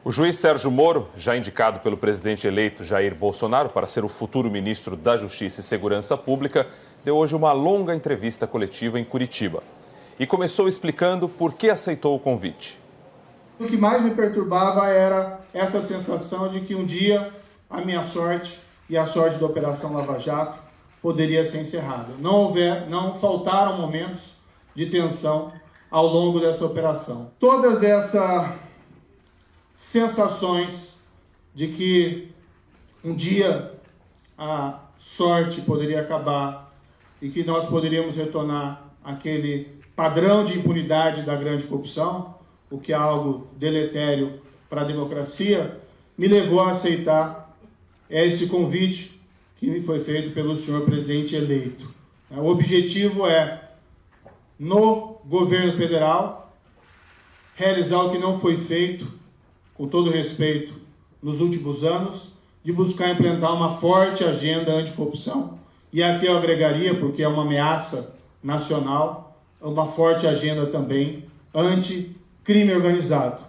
O juiz Sérgio Moro, já indicado pelo presidente eleito Jair Bolsonaro para ser o futuro ministro da Justiça e Segurança Pública, deu hoje uma longa entrevista coletiva em Curitiba. E começou explicando por que aceitou o convite. O que mais me perturbava era essa sensação de que um dia a minha sorte e a sorte da Operação Lava Jato poderia ser encerrada. Não faltaram momentos de tensão ao longo dessa operação. Todas essas sensações de que um dia a sorte poderia acabar e que nós poderíamos retornar àquele padrão de impunidade da grande corrupção, o que é algo deletério para a democracia, me levou a aceitar esse convite que me foi feito pelo senhor presidente eleito. O objetivo é, no governo federal, realizar o que não foi feito, com todo respeito, nos últimos anos, de buscar implementar uma forte agenda anticorrupção. E aqui eu agregaria, porque é uma ameaça nacional, uma forte agenda também anti-crime organizado.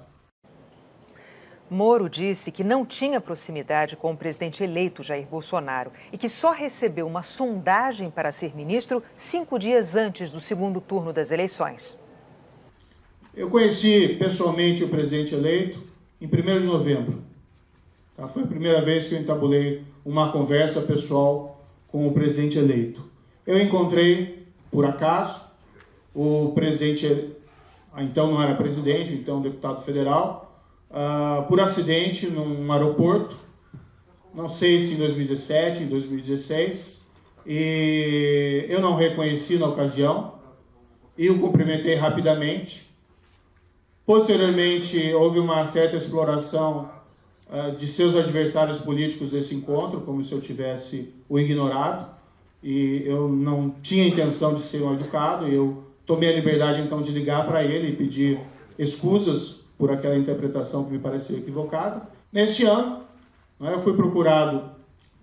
Moro disse que não tinha proximidade com o presidente eleito Jair Bolsonaro e que só recebeu uma sondagem para ser ministro 5 dias antes do segundo turno das eleições. Eu conheci pessoalmente o presidente eleito em 1º de novembro. Foi a primeira vez que eu entabulei uma conversa pessoal com o presidente eleito. Eu encontrei, por acaso, o presidente, então não era presidente, então deputado federal, por acidente num aeroporto, não sei se em 2017, em 2016, e eu não o reconheci na ocasião, e o cumprimentei rapidamente. Posteriormente, houve uma certa exploração de seus adversários políticos desse encontro, como se eu tivesse o ignorado, e eu não tinha intenção de ser mal educado, e eu tomei a liberdade, então, de ligar para ele e pedir escusas por aquela interpretação que me pareceu equivocada. Neste ano, eu fui procurado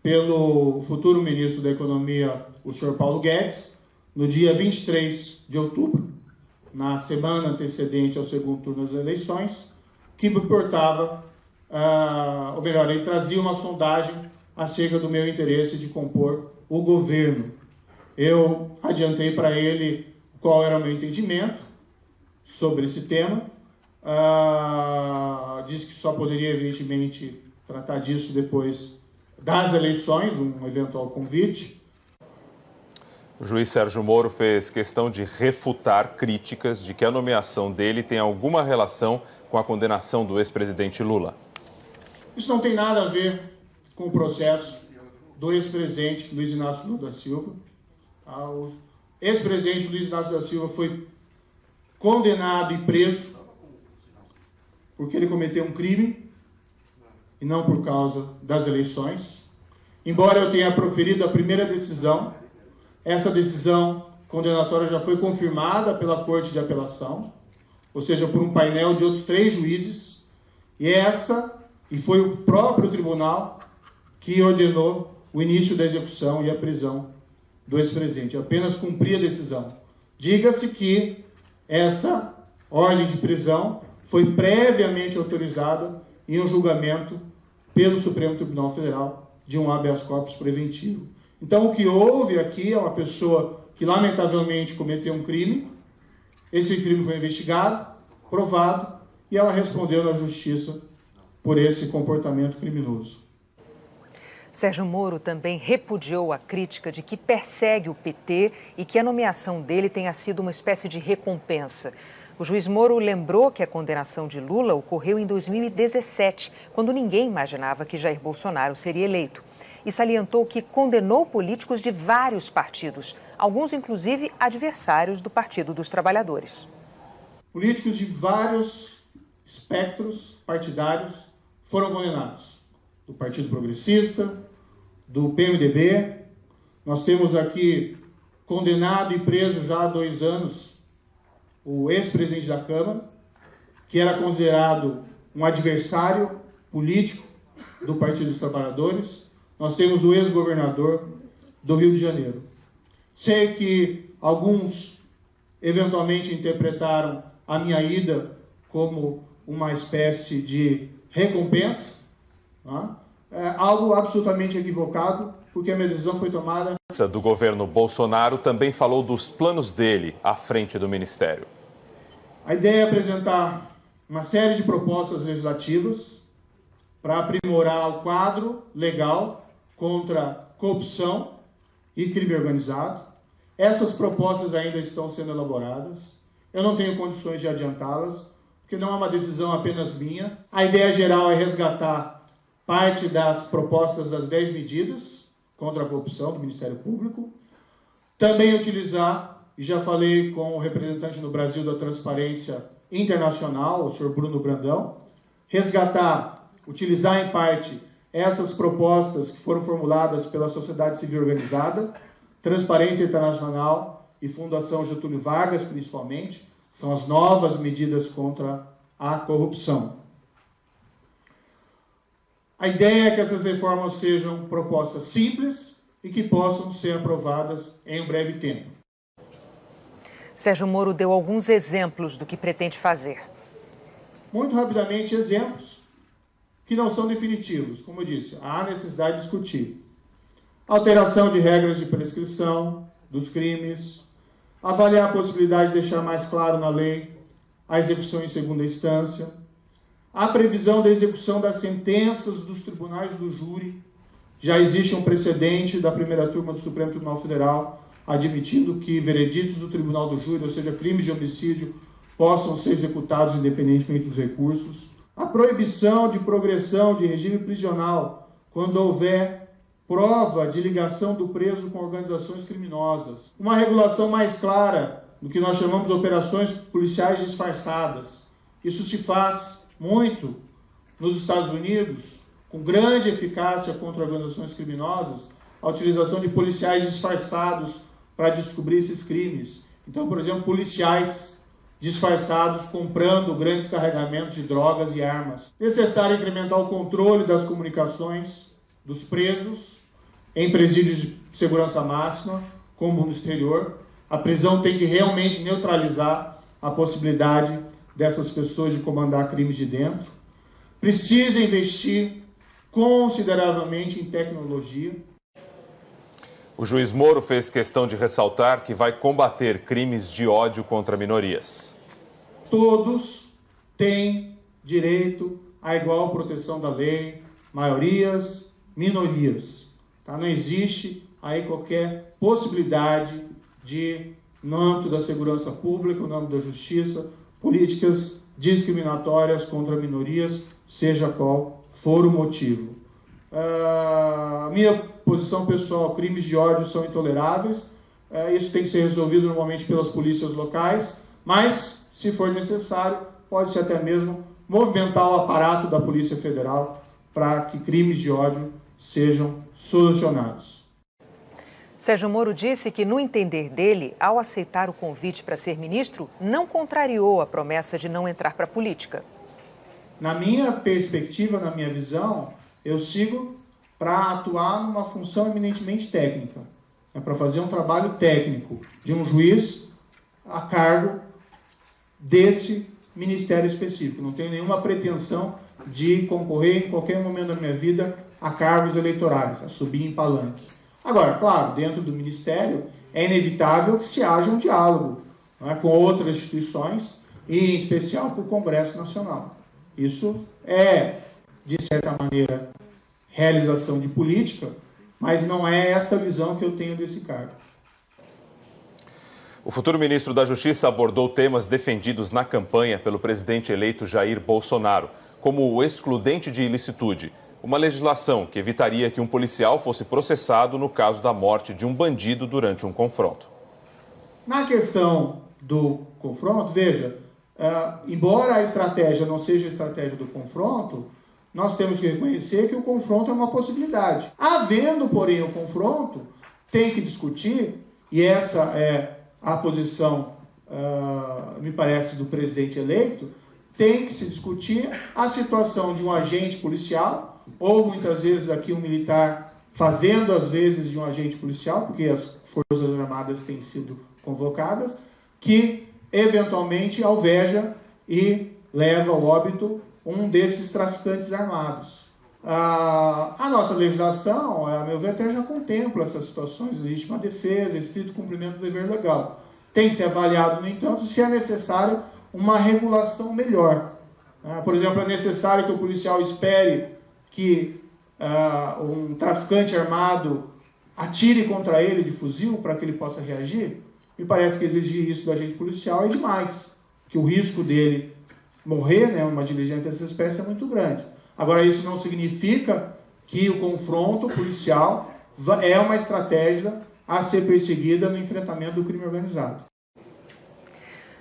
pelo futuro ministro da Economia, o senhor Paulo Guedes, no dia 23 de outubro, na semana antecedente ao segundo turno das eleições, que me portava, ou melhor, ele trazia uma sondagem acerca do meu interesse de compor o governo. Eu adiantei para ele qual era o meu entendimento sobre esse tema, disse que só poderia, evidentemente, tratar disso depois das eleições, um eventual convite. O juiz Sérgio Moro fez questão de refutar críticas de que a nomeação dele tem alguma relação com a condenação do ex-presidente Lula. Isso não tem nada a ver com o processo do ex-presidente Luiz Inácio Lula da Silva. O ex-presidente Luiz Inácio da Silva foi condenado e preso porque ele cometeu um crime e não por causa das eleições. Embora eu tenha proferido a primeira decisão, essa decisão condenatória já foi confirmada pela Corte de Apelação, ou seja, por um painel de outros 3 juízes, e foi o próprio tribunal que ordenou o início da execução e a prisão do ex-presidente. Eu apenas cumpri a decisão. Diga-se que essa ordem de prisão foi previamente autorizada em um julgamento pelo Supremo Tribunal Federal de um habeas corpus preventivo. Então, o que houve aqui é uma pessoa que, lamentavelmente, cometeu um crime. Esse crime foi investigado, provado, e ela respondeu na justiça por esse comportamento criminoso. Sérgio Moro também repudiou a crítica de que persegue o PT e que a nomeação dele tenha sido uma espécie de recompensa. O juiz Moro lembrou que a condenação de Lula ocorreu em 2017, quando ninguém imaginava que Jair Bolsonaro seria eleito. E salientou que condenou políticos de vários partidos, alguns inclusive adversários do Partido dos Trabalhadores. Políticos de vários espectros partidários foram condenados. Do Partido Progressista, do PMDB. Nós temos aqui condenado e preso já há 2 anos o ex-presidente da Câmara, que era considerado um adversário político do Partido dos Trabalhadores. Nós temos o ex-governador do Rio de Janeiro. Sei que alguns eventualmente interpretaram a minha ida como uma espécie de recompensa, é algo absolutamente equivocado, porque a minha decisão foi tomada. Do governo Bolsonaro também falou dos planos dele à frente do Ministério. A ideia é apresentar uma série de propostas legislativas para aprimorar o quadro legal contra corrupção e crime organizado. Essas propostas ainda estão sendo elaboradas. Eu não tenho condições de adiantá-las, porque não é uma decisão apenas minha. A ideia geral é resgatar parte das propostas das 10 medidas contra a corrupção do Ministério Público. Também utilizar, e já falei com o representante no Brasil da Transparência Internacional, o senhor Bruno Brandão, resgatar, utilizar em parte essas propostas que foram formuladas pela sociedade civil organizada, Transparência Internacional e Fundação Getúlio Vargas, principalmente, são as novas medidas contra a corrupção. A ideia é que essas reformas sejam propostas simples e que possam ser aprovadas em um breve tempo. Sérgio Moro deu alguns exemplos do que pretende fazer. Muito rapidamente, exemplos que não são definitivos. Como eu disse, há necessidade de discutir. Alteração de regras de prescrição dos crimes, avaliar a possibilidade de deixar mais claro na lei a execução em segunda instância, a previsão da execução das sentenças dos tribunais do júri. Já existe um precedente da primeira turma do Supremo Tribunal Federal admitindo que vereditos do Tribunal do Júri, ou seja, crimes de homicídio, possam ser executados independentemente dos recursos. A proibição de progressão de regime prisional quando houver prova de ligação do preso com organizações criminosas. Uma regulação mais clara do que nós chamamos de operações policiais disfarçadas. Isso se faz muito nos Estados Unidos, com grande eficácia contra organizações criminosas, a utilização de policiais disfarçados para descobrir esses crimes. Então, por exemplo, policiais disfarçados comprando grandes carregamentos de drogas e armas. Necessário incrementar o controle das comunicações dos presos em presídios de segurança máxima, como no exterior. A prisão tem que realmente neutralizar a possibilidade dessas pessoas de comandar crimes de dentro. Precisa investir consideravelmente em tecnologia. O juiz Moro fez questão de ressaltar que vai combater crimes de ódio contra minorias. Todos têm direito à igual proteção da lei, maiorias, minorias. Tá? Não existe aí qualquer possibilidade de, no âmbito da segurança pública, no âmbito da justiça, políticas discriminatórias contra minorias, seja qual for o motivo. A minha posição pessoal, crimes de ódio são intoleráveis, isso tem que ser resolvido normalmente pelas polícias locais, mas, se for necessário, pode-se até mesmo movimentar o aparato da Polícia Federal para que crimes de ódio sejam solucionados. Sérgio Moro disse que, no entender dele, ao aceitar o convite para ser ministro, não contrariou a promessa de não entrar para a política. Na minha perspectiva, na minha visão, eu sigo para atuar numa função eminentemente técnica, para fazer um trabalho técnico de um juiz a cargo desse ministério específico. Não tenho nenhuma pretensão de concorrer em qualquer momento da minha vida a cargos eleitorais, a subir em palanque. Agora, claro, dentro do ministério é inevitável que se haja um diálogo, com outras instituições e, em especial, com o Congresso Nacional. Isso é, de certa maneira, realização de política, mas não é essa a visão que eu tenho desse cargo. O futuro ministro da Justiça abordou temas defendidos na campanha pelo presidente eleito Jair Bolsonaro, como o excludente de ilicitude, uma legislação que evitaria que um policial fosse processado no caso da morte de um bandido durante um confronto. Na questão do confronto, veja, embora a estratégia não seja a estratégia do confronto, nós temos que reconhecer que o confronto é uma possibilidade. Havendo, porém, o confronto, tem que discutir, e essa é a posição, me parece, do presidente eleito, tem que se discutir a situação de um agente policial, ou muitas vezes aqui um militar fazendo às vezes de um agente policial, porque as Forças Armadas têm sido convocadas, que eventualmente alveja e leva ao óbito um desses traficantes armados. A nossa legislação, a meu ver, até já contempla essas situações, legítima defesa, estrito cumprimento do dever legal. Tem que ser avaliado, no entanto, se é necessário uma regulação melhor. Por exemplo, é necessário que o policial espere que um traficante armado atire contra ele de fuzil para que ele possa reagir? Me parece que exigir isso do agente policial é demais, que o risco dele morrer, né, uma diligência dessa espécie é muito grande. Agora, isso não significa que o confronto policial é uma estratégia a ser perseguida no enfrentamento do crime organizado.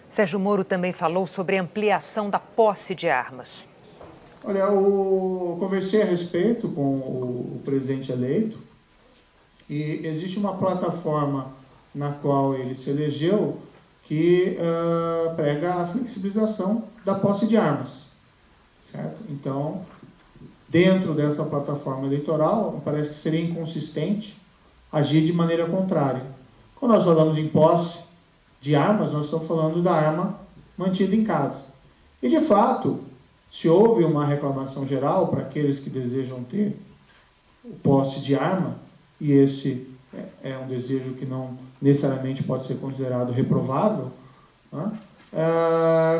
Sérgio Moro também falou sobre a ampliação da posse de armas. Olha, eu conversei a respeito com o presidente eleito e existe uma plataforma na qual ele se elegeu que prega a flexibilização da posse de armas, certo? Então, dentro dessa plataforma eleitoral, parece que seria inconsistente agir de maneira contrária. Quando nós falamos em posse de armas, nós estamos falando da arma mantida em casa. E, de fato, se houve uma reclamação geral para aqueles que desejam ter posse de arma, e esse é um desejo que não necessariamente pode ser considerado reprovável, né?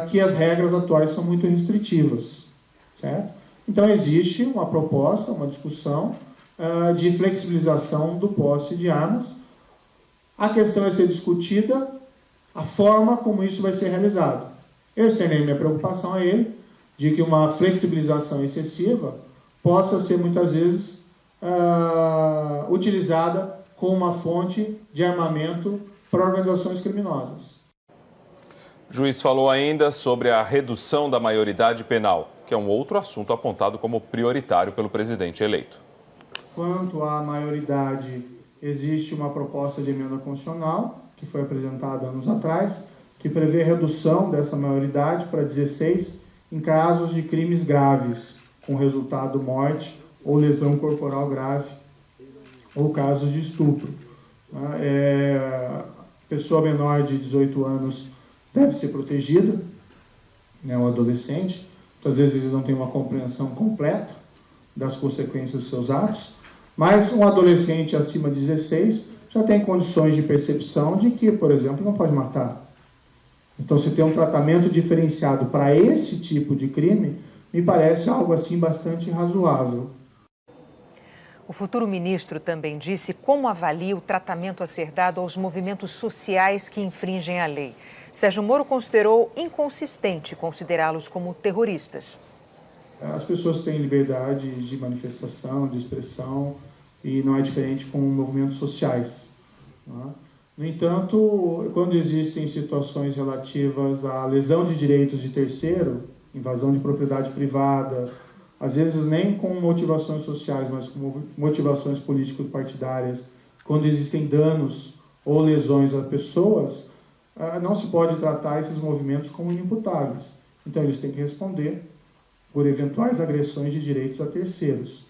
Que as regras atuais são muito restritivas, certo? Então existe uma proposta, uma discussão de flexibilização do posse de armas. A questão é ser discutida a forma como isso vai ser realizado. Eu externei minha preocupação a ele de que uma flexibilização excessiva possa ser muitas vezes utilizada como uma fonte de armamento para organizações criminosas. O juiz falou ainda sobre a redução da maioridade penal, que é um outro assunto apontado como prioritário pelo presidente eleito. Quanto à maioridade, existe uma proposta de emenda constitucional, que foi apresentada anos atrás, que prevê redução dessa maioridade para 16 em casos de crimes graves, com resultado morte ou lesão corporal grave, ou casos de estupro. Pessoa menor de 18 anos deve ser protegida, né, o adolescente. Muitas vezes eles não têm uma compreensão completa das consequências dos seus atos, mas um adolescente acima de 16 já tem condições de percepção de que, por exemplo, não pode matar. Então, se tem um tratamento diferenciado para esse tipo de crime, me parece algo assim bastante razoável. O futuro ministro também disse como avalia o tratamento a ser dado aos movimentos sociais que infringem a lei. Sérgio Moro considerou inconsistente considerá-los como terroristas. As pessoas têm liberdade de manifestação, de expressão, e não é diferente com movimentos sociais. No entanto, quando existem situações relativas à lesão de direitos de terceiro, invasão de propriedade privada, às vezes nem com motivações sociais, mas com motivações político-partidárias, quando existem danos ou lesões a pessoas, não se pode tratar esses movimentos como inimputáveis. Então, eles têm que responder por eventuais agressões de direitos a terceiros.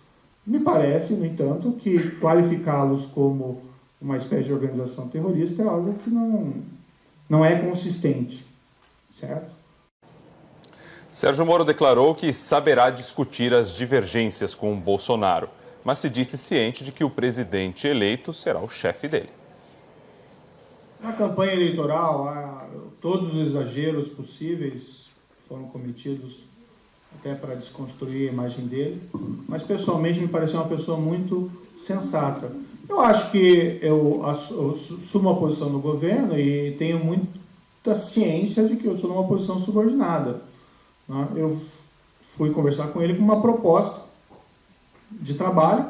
Me parece, no entanto, que qualificá-los como uma espécie de organização terrorista é algo que não é consistente, certo? Sérgio Moro declarou que saberá discutir as divergências com o Bolsonaro, mas se disse ciente de que o presidente eleito será o chefe dele. Na campanha eleitoral, todos os exageros possíveis foram cometidos até para desconstruir a imagem dele, mas pessoalmente me pareceu uma pessoa muito sensata. Eu acho que eu assumo uma posição no governo e tenho muita ciência de que eu sou numa posição subordinada. Eu fui conversar com ele com uma proposta de trabalho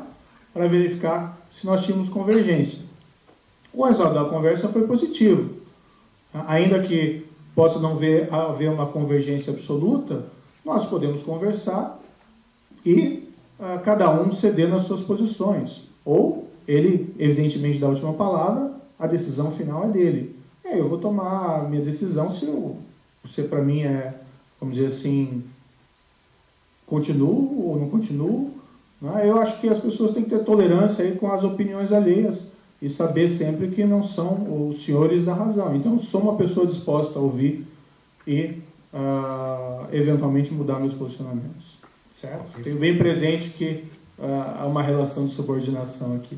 para verificar se nós tínhamos convergência. O resultado da conversa foi positivo. Ainda que possa não haver uma convergência absoluta, nós podemos conversar e cada um ceder nas suas posições. Ou ele, evidentemente, dá a última palavra, a decisão final é dele. Eu vou tomar a minha decisão se para mim vamos dizer assim, continuo ou não continuo. Eu acho que as pessoas têm que ter tolerância aí com as opiniões alheias e saber sempre que não são os senhores da razão. Então, sou uma pessoa disposta a ouvir e eventualmente mudar meus posicionamentos. Certo? Tenho bem presente que há uma relação de subordinação aqui.